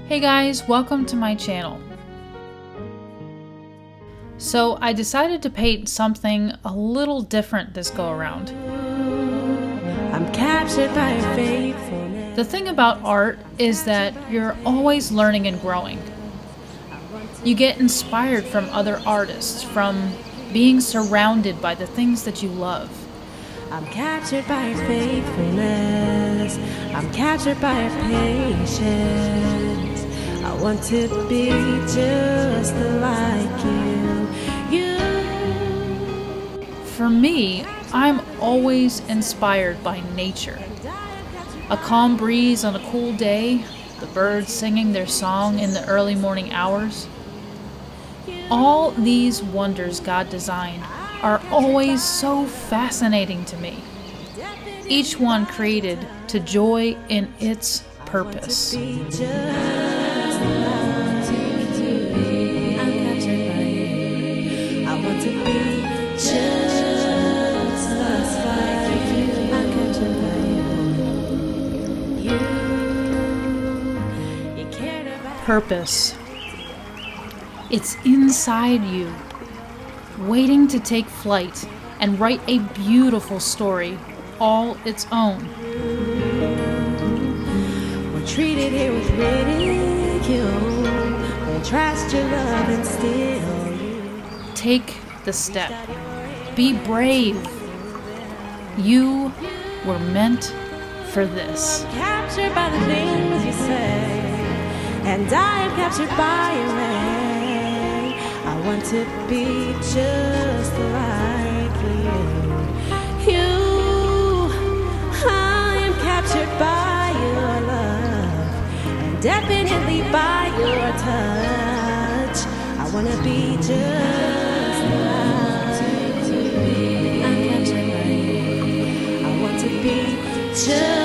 Hey guys, welcome to my channel. So I decided to paint something a little different this go around. I'm captured by your faithfulness. The thing about art is that you're always learning and growing. You get inspired from other artists, from being surrounded by the things that you love. I'm captured by your faithfulness. I'm captured by your patience. I want to be just like you. For me, I'm always inspired by nature. A calm breeze on a cool day, the birds singing their song in the early morning hours. All these wonders God designed are always so fascinating to me. Each one created to joy in its purpose. Purpose. It's inside you, waiting to take flight and write a beautiful story all its own. We're treated here with ridicule. We trust your love and still you. Take the step. Be brave. You were meant for this. Captured by the things you say, and I am captured by your way. I want to be just like you. I am captured by your love, and definitely by your touch. I want to be just like you. I'm captured by you. I want to be just